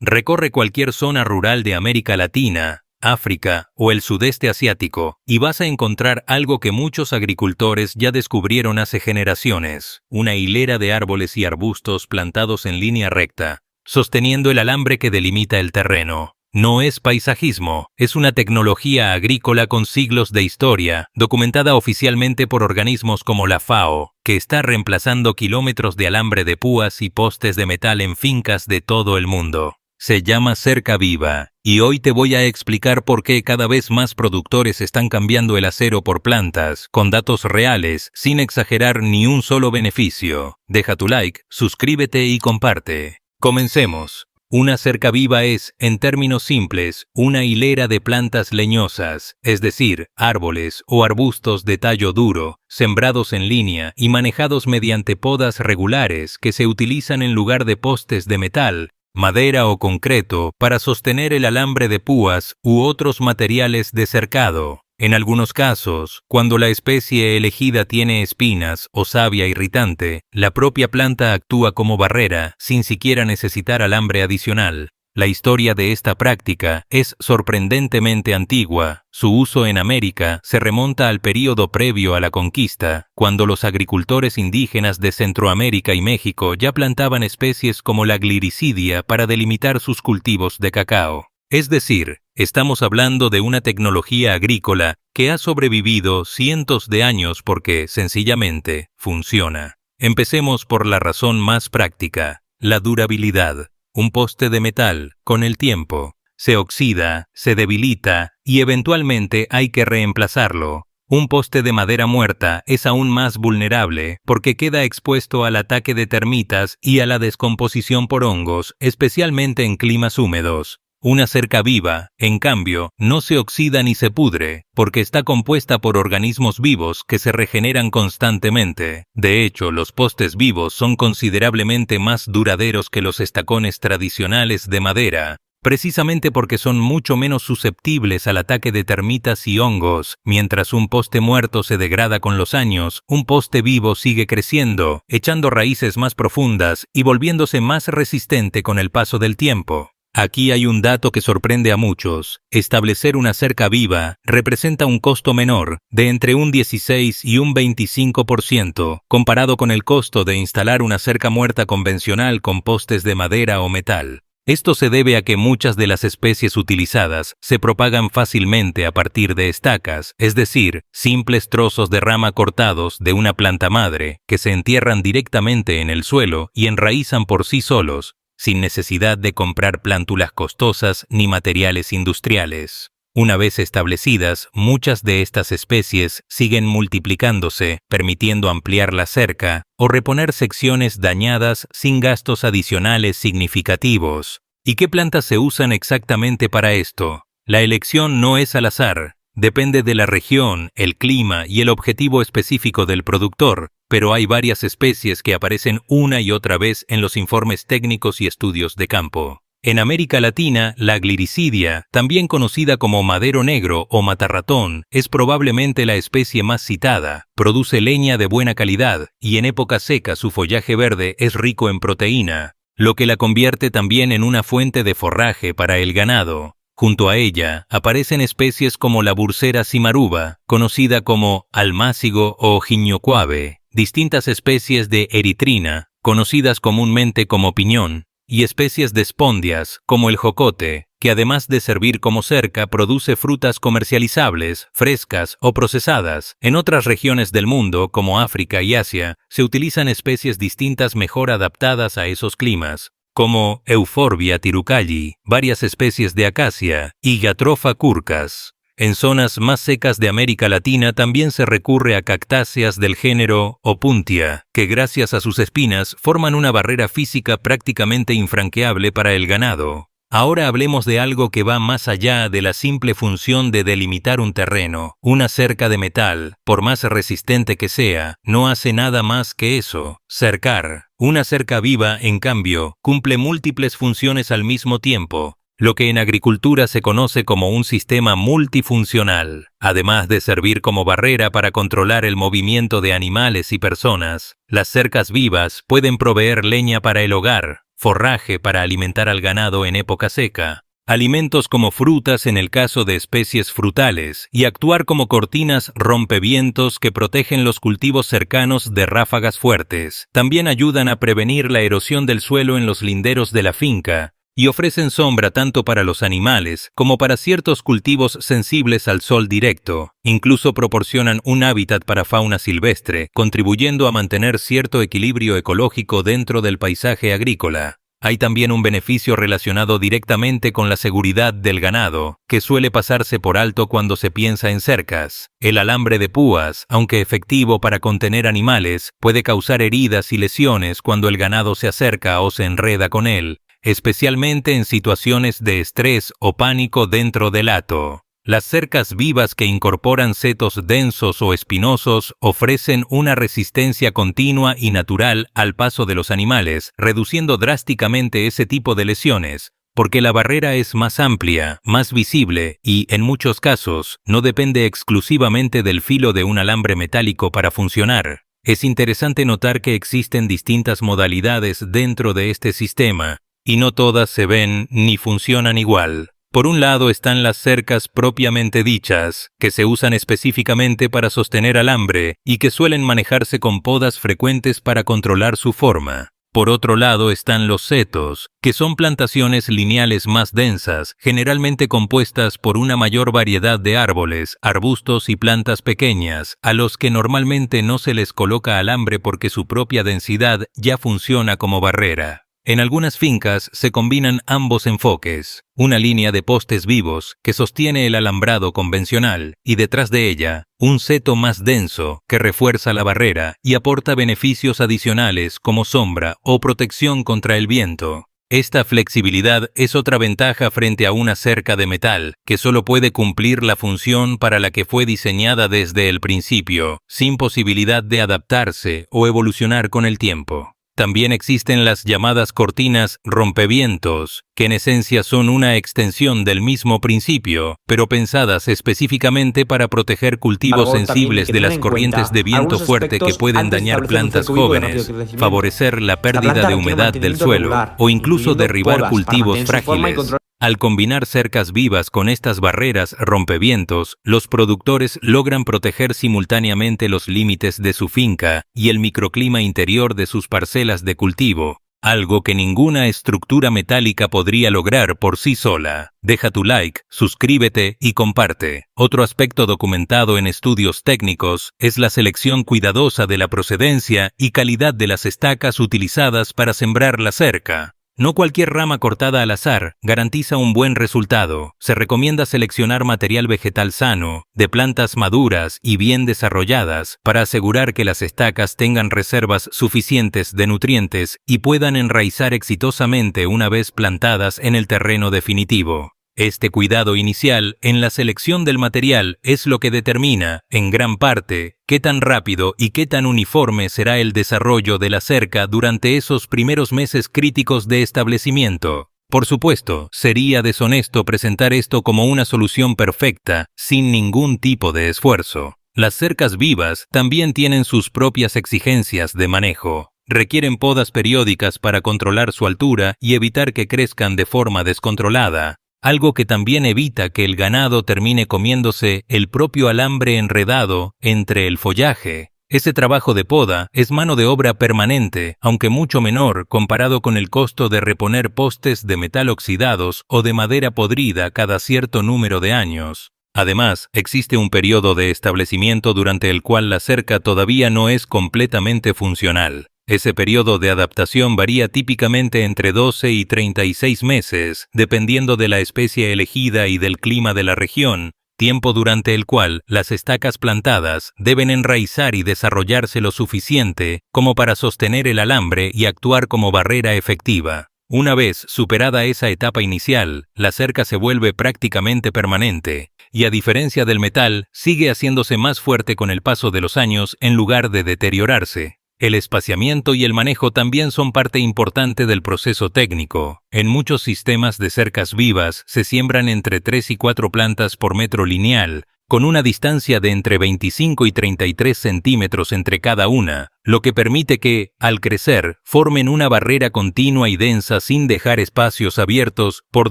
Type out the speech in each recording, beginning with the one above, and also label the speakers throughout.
Speaker 1: Recorre cualquier zona rural de América Latina, África o el sudeste asiático y vas a encontrar algo que muchos agricultores ya descubrieron hace generaciones: una hilera de árboles y arbustos plantados en línea recta, sosteniendo el alambre que delimita el terreno. No es paisajismo, es una tecnología agrícola con siglos de historia, documentada oficialmente por organismos como la FAO, que está reemplazando kilómetros de alambre de púas y postes de metal en fincas de todo el mundo. Se llama cerca viva, y hoy te voy a explicar por qué cada vez más productores están cambiando el acero por plantas, con datos reales, sin exagerar ni un solo beneficio. Deja tu like, suscríbete y comparte. Comencemos. Una cerca viva es, en términos simples, una hilera de plantas leñosas, es decir, árboles o arbustos de tallo duro, sembrados en línea y manejados mediante podas regulares que se utilizan en lugar de postes de metal, madera o concreto para sostener el alambre de púas u otros materiales de cercado. En algunos casos, cuando la especie elegida tiene espinas o savia irritante, la propia planta actúa como barrera sin siquiera necesitar alambre adicional. La historia de esta práctica es sorprendentemente antigua. Su uso en América se remonta al período previo a la conquista, cuando los agricultores indígenas de Centroamérica y México ya plantaban especies como la gliricidia para delimitar sus cultivos de cacao. Es decir, estamos hablando de una tecnología agrícola que ha sobrevivido cientos de años porque, sencillamente, funciona. Empecemos por la razón más práctica: la durabilidad. Un poste de metal, con el tiempo, se oxida, se debilita y eventualmente hay que reemplazarlo. Un poste de madera muerta es aún más vulnerable porque queda expuesto al ataque de termitas y a la descomposición por hongos, especialmente en climas húmedos. Una cerca viva, en cambio, no se oxida ni se pudre, porque está compuesta por organismos vivos que se regeneran constantemente. De hecho, los postes vivos son considerablemente más duraderos que los estacones tradicionales de madera, precisamente porque son mucho menos susceptibles al ataque de termitas y hongos. Mientras un poste muerto se degrada con los años, un poste vivo sigue creciendo, echando raíces más profundas y volviéndose más resistente con el paso del tiempo. Aquí hay un dato que sorprende a muchos. Establecer una cerca viva representa un costo menor, de entre un 16 y un 25%, comparado con el costo de instalar una cerca muerta convencional con postes de madera o metal. Esto se debe a que muchas de las especies utilizadas se propagan fácilmente a partir de estacas, es decir, simples trozos de rama cortados de una planta madre que se entierran directamente en el suelo y enraizan por sí solos, sin necesidad de comprar plántulas costosas ni materiales industriales. Una vez establecidas, muchas de estas especies siguen multiplicándose, permitiendo ampliar la cerca o reponer secciones dañadas sin gastos adicionales significativos. ¿Y qué plantas se usan exactamente para esto? La elección no es al azar. Depende de la región, el clima y el objetivo específico del productor, pero hay varias especies que aparecen una y otra vez en los informes técnicos y estudios de campo. En América Latina, la gliricidia, también conocida como madero negro o matarratón, es probablemente la especie más citada. Produce leña de buena calidad y en época seca su follaje verde es rico en proteína, lo que la convierte también en una fuente de forraje para el ganado. Junto a ella aparecen especies como la Bursera cimaruba, conocida como almácigo o jiñocuave, distintas especies de eritrina, conocidas comúnmente como piñón, y especies de espondias, como el jocote, que además de servir como cerca produce frutas comercializables, frescas o procesadas. En otras regiones del mundo, como África y Asia, se utilizan especies distintas mejor adaptadas a esos climas, como Euphorbia tirucalli, varias especies de acacia y Jatropha curcas. En zonas más secas de América Latina también se recurre a cactáceas del género Opuntia, que gracias a sus espinas forman una barrera física prácticamente infranqueable para el ganado. Ahora hablemos de algo que va más allá de la simple función de delimitar un terreno. Una cerca de metal, por más resistente que sea, no hace nada más que eso: cercar. Una cerca viva, en cambio, cumple múltiples funciones al mismo tiempo, lo que en agricultura se conoce como un sistema multifuncional. Además de servir como barrera para controlar el movimiento de animales y personas, las cercas vivas pueden proveer leña para el hogar, forraje para alimentar al ganado en época seca, alimentos como frutas en el caso de especies frutales, y actuar como cortinas rompevientos que protegen los cultivos cercanos de ráfagas fuertes. También ayudan a prevenir la erosión del suelo en los linderos de la finca, y ofrecen sombra tanto para los animales como para ciertos cultivos sensibles al sol directo. Incluso proporcionan un hábitat para fauna silvestre, contribuyendo a mantener cierto equilibrio ecológico dentro del paisaje agrícola. Hay también un beneficio relacionado directamente con la seguridad del ganado, que suele pasarse por alto cuando se piensa en cercas. El alambre de púas, aunque efectivo para contener animales, puede causar heridas y lesiones cuando el ganado se acerca o se enreda con él, especialmente en situaciones de estrés o pánico dentro del hato. Las cercas vivas que incorporan setos densos o espinosos ofrecen una resistencia continua y natural al paso de los animales, reduciendo drásticamente ese tipo de lesiones, porque la barrera es más amplia, más visible y, en muchos casos, no depende exclusivamente del filo de un alambre metálico para funcionar. Es interesante notar que existen distintas modalidades dentro de este sistema, y no todas se ven ni funcionan igual. Por un lado están las cercas propiamente dichas, que se usan específicamente para sostener alambre y que suelen manejarse con podas frecuentes para controlar su forma. Por otro lado están los setos, que son plantaciones lineales más densas, generalmente compuestas por una mayor variedad de árboles, arbustos y plantas pequeñas, a los que normalmente no se les coloca alambre porque su propia densidad ya funciona como barrera. En algunas fincas se combinan ambos enfoques, una línea de postes vivos que sostiene el alambrado convencional y detrás de ella, un seto más denso que refuerza la barrera y aporta beneficios adicionales como sombra o protección contra el viento. Esta flexibilidad es otra ventaja frente a una cerca de metal, que solo puede cumplir la función para la que fue diseñada desde el principio, sin posibilidad de adaptarse o evolucionar con el tiempo. También existen las llamadas cortinas rompevientos, que en esencia son una extensión del mismo principio, pero pensadas específicamente para proteger cultivos sensibles de las corrientes de viento fuerte que pueden dañar plantas jóvenes, favorecer la pérdida de humedad del suelo o incluso derribar cultivos frágiles. Al combinar cercas vivas con estas barreras rompevientos, los productores logran proteger simultáneamente los límites de su finca y el microclima interior de sus parcelas de cultivo, algo que ninguna estructura metálica podría lograr por sí sola. Deja tu like, suscríbete y comparte. Otro aspecto documentado en estudios técnicos es la selección cuidadosa de la procedencia y calidad de las estacas utilizadas para sembrar la cerca. No cualquier rama cortada al azar garantiza un buen resultado. Se recomienda seleccionar material vegetal sano, de plantas maduras y bien desarrolladas, para asegurar que las estacas tengan reservas suficientes de nutrientes y puedan enraizar exitosamente una vez plantadas en el terreno definitivo. Este cuidado inicial en la selección del material es lo que determina, en gran parte, qué tan rápido y qué tan uniforme será el desarrollo de la cerca durante esos primeros meses críticos de establecimiento. Por supuesto, sería deshonesto presentar esto como una solución perfecta, sin ningún tipo de esfuerzo. Las cercas vivas también tienen sus propias exigencias de manejo. Requieren podas periódicas para controlar su altura y evitar que crezcan de forma descontrolada, algo que también evita que el ganado termine comiéndose el propio alambre enredado entre el follaje. Ese trabajo de poda es mano de obra permanente, aunque mucho menor comparado con el costo de reponer postes de metal oxidados o de madera podrida cada cierto número de años. Además, existe un periodo de establecimiento durante el cual la cerca todavía no es completamente funcional. Ese periodo de adaptación varía típicamente entre 12 y 36 meses, dependiendo de la especie elegida y del clima de la región, tiempo durante el cual las estacas plantadas deben enraizar y desarrollarse lo suficiente como para sostener el alambre y actuar como barrera efectiva. Una vez superada esa etapa inicial, la cerca se vuelve prácticamente permanente, y a diferencia del metal, sigue haciéndose más fuerte con el paso de los años en lugar de deteriorarse. El espaciamiento y el manejo también son parte importante del proceso técnico. En muchos sistemas de cercas vivas se siembran entre 3 y 4 plantas por metro lineal, con una distancia de entre 25 y 33 centímetros entre cada una, lo que permite que, al crecer, formen una barrera continua y densa sin dejar espacios abiertos por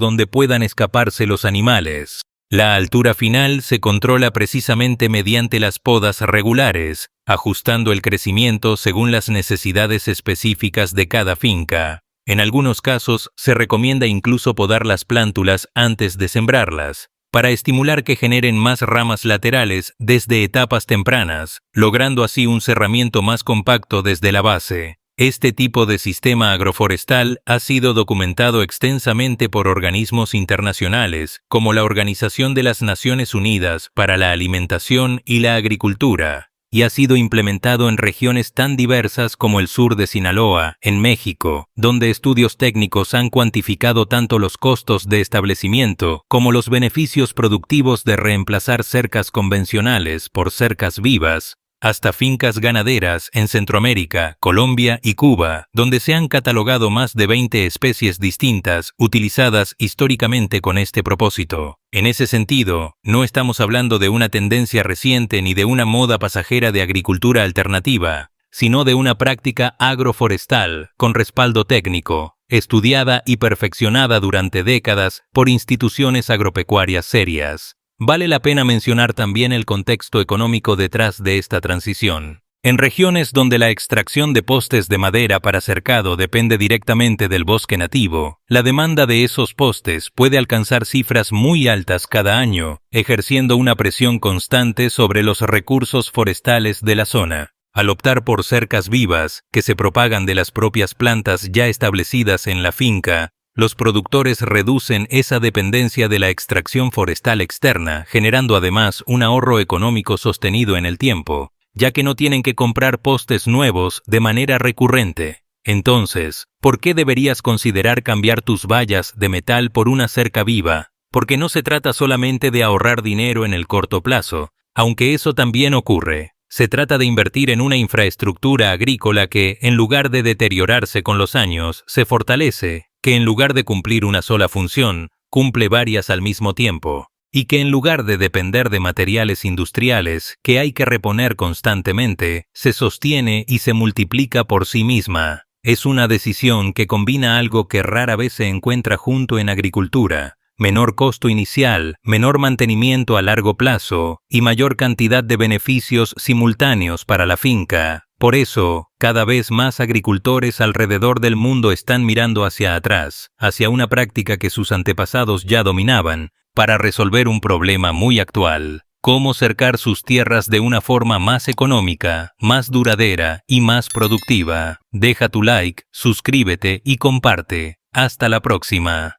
Speaker 1: donde puedan escaparse los animales. La altura final se controla precisamente mediante las podas regulares, ajustando el crecimiento según las necesidades específicas de cada finca. En algunos casos, se recomienda incluso podar las plántulas antes de sembrarlas, para estimular que generen más ramas laterales desde etapas tempranas, logrando así un cerramiento más compacto desde la base. Este tipo de sistema agroforestal ha sido documentado extensamente por organismos internacionales, como la Organización de las Naciones Unidas para la Alimentación y la Agricultura, y ha sido implementado en regiones tan diversas como el sur de Sinaloa, en México, donde estudios técnicos han cuantificado tanto los costos de establecimiento como los beneficios productivos de reemplazar cercas convencionales por cercas vivas, hasta fincas ganaderas en Centroamérica, Colombia y Cuba, donde se han catalogado más de 20 especies distintas utilizadas históricamente con este propósito. En ese sentido, no estamos hablando de una tendencia reciente ni de una moda pasajera de agricultura alternativa, sino de una práctica agroforestal con respaldo técnico, estudiada y perfeccionada durante décadas por instituciones agropecuarias serias. Vale la pena mencionar también el contexto económico detrás de esta transición. En regiones donde la extracción de postes de madera para cercado depende directamente del bosque nativo, la demanda de esos postes puede alcanzar cifras muy altas cada año, ejerciendo una presión constante sobre los recursos forestales de la zona. Al optar por cercas vivas, que se propagan de las propias plantas ya establecidas en la finca, los productores reducen esa dependencia de la extracción forestal externa, generando además un ahorro económico sostenido en el tiempo, ya que no tienen que comprar postes nuevos de manera recurrente. Entonces, ¿por qué deberías considerar cambiar tus vallas de metal por una cerca viva? Porque no se trata solamente de ahorrar dinero en el corto plazo, aunque eso también ocurre. Se trata de invertir en una infraestructura agrícola que, en lugar de deteriorarse con los años, se fortalece, que en lugar de cumplir una sola función, cumple varias al mismo tiempo, y que en lugar de depender de materiales industriales que hay que reponer constantemente, se sostiene y se multiplica por sí misma. Es una decisión que combina algo que rara vez se encuentra junto en agricultura: menor costo inicial, menor mantenimiento a largo plazo y mayor cantidad de beneficios simultáneos para la finca. Por eso, cada vez más agricultores alrededor del mundo están mirando hacia atrás, hacia una práctica que sus antepasados ya dominaban, para resolver un problema muy actual: cómo cercar sus tierras de una forma más económica, más duradera y más productiva. Deja tu like, suscríbete y comparte. Hasta la próxima.